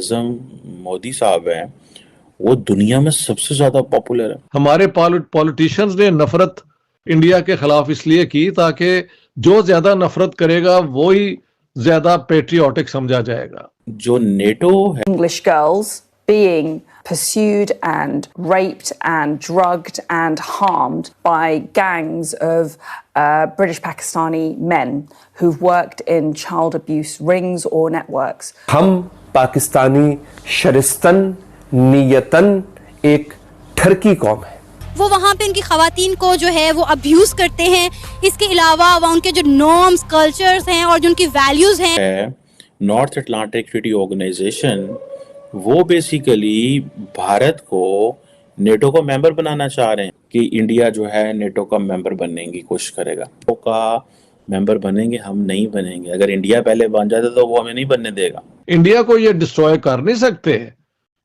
आजम मोदी साहब हैं, वो दुनिया में सबसे ज्यादा पॉपुलर है। हमारे पॉलिटिशियंस ने नफरत इंडिया के खिलाफ इसलिए की ताकि जो ज्यादा नफरत करेगा वो ही ज्यादा पेट्रियोटिक समझा जाएगा। जो नेटो है, English girls being pursued and raped and drugged and harmed by gangs of British Pakistani men who've worked in child abuse rings or networks. हम पाकिस्तानी शरिस्तन नियतन एक ठरकी कौम है। वो वहाँ पे उनकी खवातीन को जो है वो अब्यूज करते हैं। इसके अलावा वहाँ उनके जो नॉर्म्स कल्चर्स हैं और जो उनकी वैल्यूज हैं, नॉर्थ अटलांटिक ट्रीटी ऑर्गेनाइजेशन वो बेसिकली भारत को नेटो का मेंबर बनाना चाह रहे हैं कि इंडिया जो है नेटो का मेंबर बनने की कोशिश करेगा। नेटो का मेंबर बनेंगे, हम नहीं बनेंगे। अगर इंडिया पहले बन जाता तो वो हमें नहीं बनने देगा। इंडिया को ये डिस्ट्रॉय कर नहीं सकते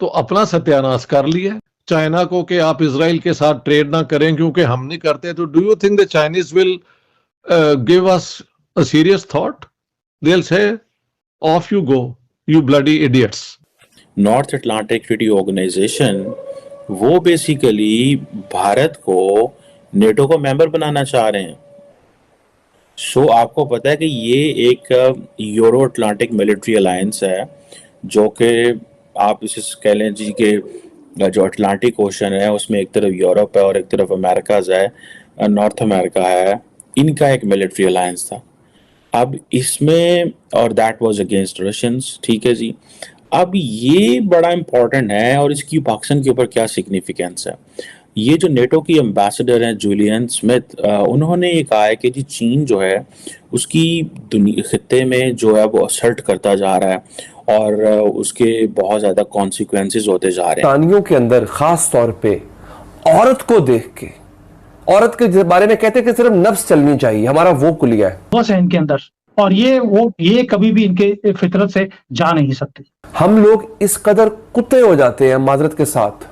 तो अपना सत्यानाश कर लिया। चाइना को कि आप इजराइल के साथ ट्रेड ना करें क्योंकि हम नहीं करते, तो do you think the Chinese will give us a serious thought? They will say off you go you bloody idiots. North Atlantic Treaty Organization वो बेसिकली भारत को नेटो का मेंबर बनाना चाह रहे हैं। सो आपको पता है कि ये एक यूरो अटलांटिक मिलिट्री अलायंस है, जो कि आप इसे कह लें जी के जो अटलांटिक ओशन है उसमें एक तरफ यूरोप है और एक तरफ अमेरिकाज है, नॉर्थ अमेरिका है। इनका एक मिलिट्री अलायंस था। अब इसमें और दैट वाज अगेंस्ट रशियंस, ठीक है जी। अब ये बड़ा इंपॉर्टेंट है और इसकी पाकिस्तान के ऊपर क्या सिग्निफिकेंस है। ये जो नेटो की एम्बेसडर हैं जूलियन स्मिथ, उन्होंने ये कहा है कि जी चीन जो है उसकी दुनिया खित्ते में जो है वो असर्ट करता जा रहा है और उसके बहुत ज़्यादा कॉन्सिक्वेंसेस होते जा रहे हैं। तानियों के अंदर खास तौर पे औरत को देख के, औरत के बारे में कहते हैं कि सिर्फ नफ्स चलनी चाहिए, हमारा वो कुलिया है बस है इनके अंदर, और ये कभी भी इनके फितरत से जा नहीं सकती। हम लोग इस कदर कुत्ते हो जाते हैं, माजरत के साथ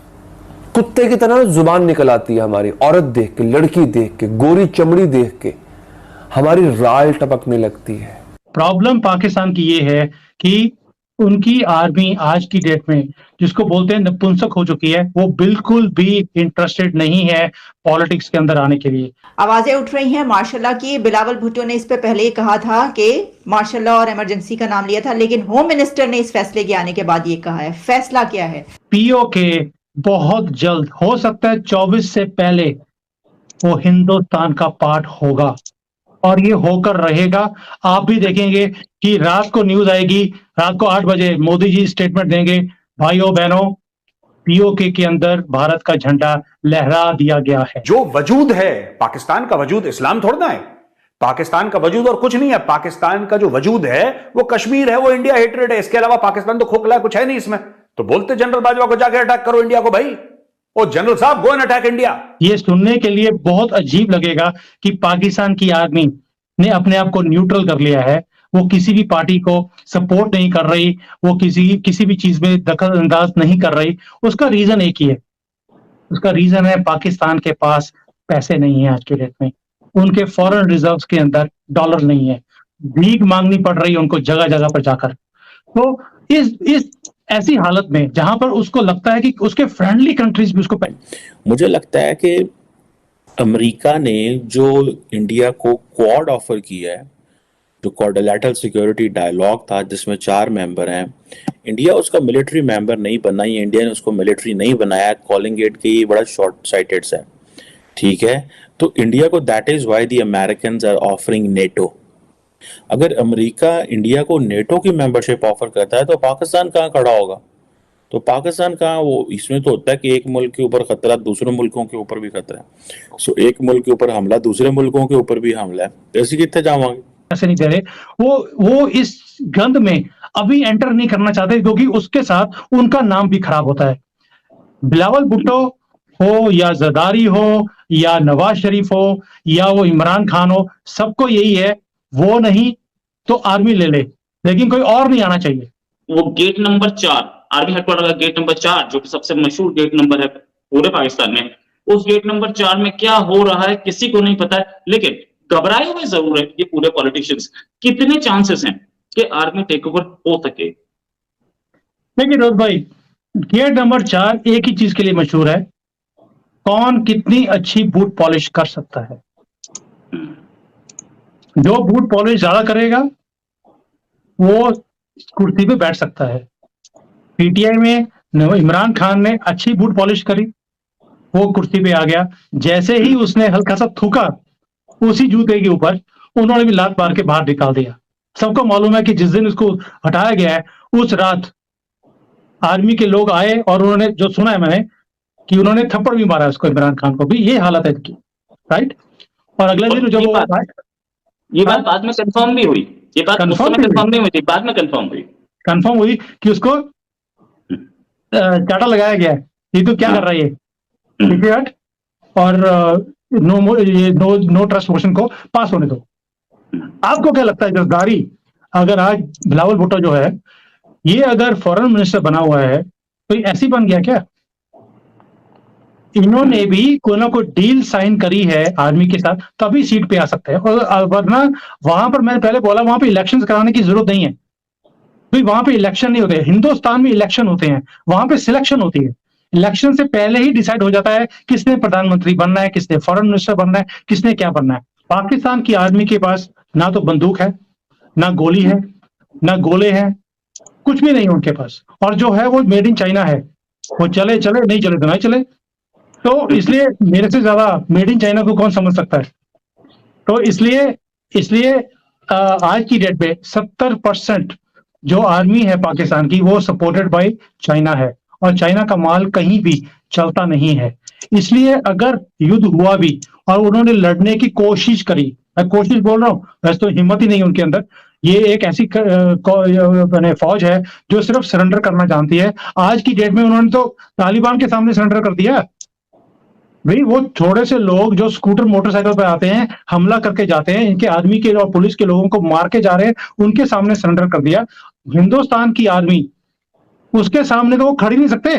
कुत्ते की तरह जुबान निकल आती है हमारी औरत देख के, लड़की देख के, गोरी चमड़ी देख के हमारी राल टपकने लगती है। प्रॉब्लम पाकिस्तान की ये है कि उनकी आर्मी आज की डेट में जिसको बोलते हैं नपुंसक हो चुकी है, वो बिल्कुल भी इंटरेस्टेड नहीं है पॉलिटिक्स के अंदर आने के लिए। आवाजें उठ रही हैं मार्शल लॉ की। बिलावल भुट्टो ने इस पे पहले ही कहा था कि मार्शल लॉ और इमरजेंसी का नाम लिया था, लेकिन होम मिनिस्टर ने इस फैसले के आने के बाद ये कहा है। फैसला क्या है? पीओके बहुत जल्द, हो सकता है 24 से पहले, वो हिंदुस्तान का पार्ट होगा और ये होकर रहेगा। आप भी देखेंगे कि रात को न्यूज आएगी, रात को 8 बजे मोदी जी स्टेटमेंट देंगे, भाइयों बहनों पीओके के अंदर भारत का झंडा लहरा दिया गया है। जो वजूद है पाकिस्तान का वजूद इस्लाम थोड़ा ना है। पाकिस्तान का वजूद और कुछ नहीं है। पाकिस्तान का जो वजूद है वो कश्मीर है, वो इंडिया हेट्रेड है। इसके अलावा पाकिस्तान तो खोखला है, कुछ है नहीं इसमें। तो बोलते जनरल बाजवा को जाके अटैक करो इंडिया को भाई, ओ जनरल साहब गो एंड अटैक इंडिया। ये सुनने के लिए बहुत अजीब लगेगा कि पाकिस्तान की आर्मी ने अपने आप को न्यूट्रल कर लिया है, वो किसी भी पार्टी को सपोर्ट नहीं कर रही, वो किसी भी चीज में दखल अंदाज नहीं कर रही। उसका रीजन एक ही है, उसका रीजन है पाकिस्तान के पास पैसे नहीं है आज के डेट में। उनके फॉरेन रिजर्व्स के अंदर डॉलर नहीं है, भीख मांगनी पड़ रही है उनको जगह जगह पर जाकर। तो इस ऐसी हालत में जहां पर उसको लगता है कि उसके फ्रेंडली कंट्रीज भी उसको मुझे लगता है कि अमेरिका ने जो इंडिया को क्वाड ऑफर किया है, जो क्वाड्रिलेटरल सिक्योरिटी डायलॉग था जिसमें 4 मेंबर हैं, इंडिया उसका मिलिट्री मेंबर नहीं बना। ये इंडिया ने उसको मिलिट्री नहीं बनाया। कॉलिंग इट कि ये बड़ा शॉर्ट साइटेड है, ठीक है। तो इंडिया को that is why the Americans are offering NATO. अगर अमेरिका इंडिया को नेटो की मेंबरशिप ऑफर करता है तो पाकिस्तान कहाँ खड़ा होगा? तो पाकिस्तान कहाँ? वो इसमें तो होता है कि एक मुल्क के ऊपर खतरा, दूसरे मुल्कों के ऊपर भी खतरा है। सो एक मुल्क के ऊपर हमला, दूसरे मुल्कों के ऊपर भी हमला है। ऐसे कितने जावांगे? ऐसे नहीं दे रहे। वो इस गंद में अभी एंटर नहीं करना चाहते क्योंकि उसके साथ उनका नाम भी खराब होता है। बिलावल भुट्टो हो या जरदारी हो या नवाज शरीफ हो या वो इमरान खान हो, सबको यही है, वो नहीं तो आर्मी ले ले, लेकिन कोई और नहीं आना चाहिए। वो गेट नंबर 4 आर्मी हेडक्वार्टर का गेट नंबर 4 जो कि सबसे मशहूर गेट नंबर है पूरे पाकिस्तान में, उस गेट नंबर 4 में क्या हो रहा है किसी को नहीं पता है। लेकिन घबराए हुए जरूर है ये पूरे पॉलिटिशियंस। कितने चांसेस हैं कि आर्मी टेक ओवर हो सके? देखिए रोहित भाई, गेट नंबर 4 एक ही चीज के लिए मशहूर है, कौन कितनी अच्छी बूट पॉलिश कर सकता है। जो बूट पॉलिश ज्यादा करेगा वो कुर्सी पे बैठ सकता है। पीटीआई में इमरान खान ने अच्छी बूट पॉलिश करी, वो कुर्सी पे आ गया। जैसे ही उसने हल्का सा थूका उसी जूते के ऊपर, उन्होंने भी लात मार के बाहर निकाल दिया। सबको मालूम है कि जिस दिन उसको हटाया गया है उस रात आर्मी के लोग आए और उन्होंने, जो सुना है मैंने, कि उन्होंने थप्पड़ भी मारा उसको, इमरान खान को भी। ये हालत है इनकी, राइट। और अगले दिन जब वो ये बात बाद में कंफर्म भी हुई, ये बात उस समय कंफर्म नहीं हुई थी, बाद में कंफर्म हुई कि उसको चाटा लगाया गया है, ये तो क्या कर रहा है ये, और नो ट्रस्ट मोशन को पास होने दो। आपको क्या लगता है जसदारी, अगर आज बिलावल भुट्टो जो है ये अगर फॉरेन मिनिस्टर बना हुआ है तो ये ऐसी बन गया क्या? इन्होंने भी कोई ना कोई डील साइन करी है आर्मी के साथ, तभी सीट पे आ सकते हैं। और वरना वहां पर, मैंने पहले बोला, वहां पे इलेक्शंस कराने की जरूरत नहीं है। भाई वहां पे इलेक्शन नहीं होते, हिंदुस्तान में इलेक्शन होते हैं, वहां पे सिलेक्शन होती है। इलेक्शन से पहले ही डिसाइड हो जाता है किसने प्रधानमंत्री बनना है, किसने फॉरेन मिनिस्टर बनना है, किसने क्या बनना है। पाकिस्तान की आर्मी के पास ना तो बंदूक है, ना गोली है, ना गोले हैं, कुछ भी नहीं है उनके पास। और जो है वो मेड इन चाइना है, वो चले चले, नहीं चले तो नहीं चले। तो इसलिए मेरे से ज्यादा मेड इन चाइना को कौन समझ सकता है। तो इसलिए आज की डेट में 70% जो आर्मी है पाकिस्तान की वो सपोर्टेड बाय चाइना है, और चाइना का माल कहीं भी चलता नहीं है। इसलिए अगर युद्ध हुआ भी और उन्होंने लड़ने की कोशिश करी, मैं कोशिश बोल रहा हूँ, वैसे तो हिम्मत ही नहीं है उनके अंदर। ये एक ऐसी फौज है जो सिर्फ सरेंडर करना जानती है। आज की डेट में उन्होंने तो तालिबान के सामने सरेंडर कर दिया। भाई वो थोड़े से लोग जो स्कूटर मोटरसाइकिल पर आते हैं, हमला करके जाते हैं, इनके आर्मी के और पुलिस के लोगों को मार के जा रहे हैं, उनके सामने सरेंडर कर दिया। हिंदुस्तान की आर्मी, उसके सामने तो वो खड़ ही नहीं सकते।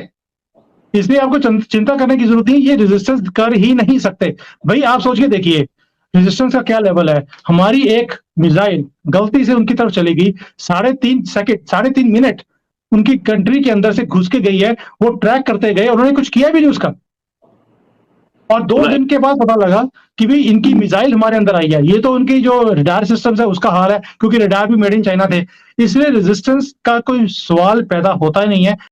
इसलिए आपको चिंता करने की जरूरत नहीं, ये रेजिस्टेंस कर ही नहीं सकते। भाई आप सोच के देखिए रेजिस्टेंस का क्या लेवल है। हमारी एक मिसाइल गलती से उनकी तरफ चली गई, 3.5 मिनट उनकी कंट्री के अंदर से घुस के गई है, वो ट्रैक करते गए, उन्होंने कुछ किया भी नहीं उसका। और 2 दिन के बाद पता लगा कि भाई इनकी मिसाइल हमारे अंदर आई है। ये तो उनकी जो रडार सिस्टम है उसका हाल है, क्योंकि रडार भी मेड इन चाइना थे। इसलिए रेजिस्टेंस का कोई सवाल पैदा होता ही नहीं है।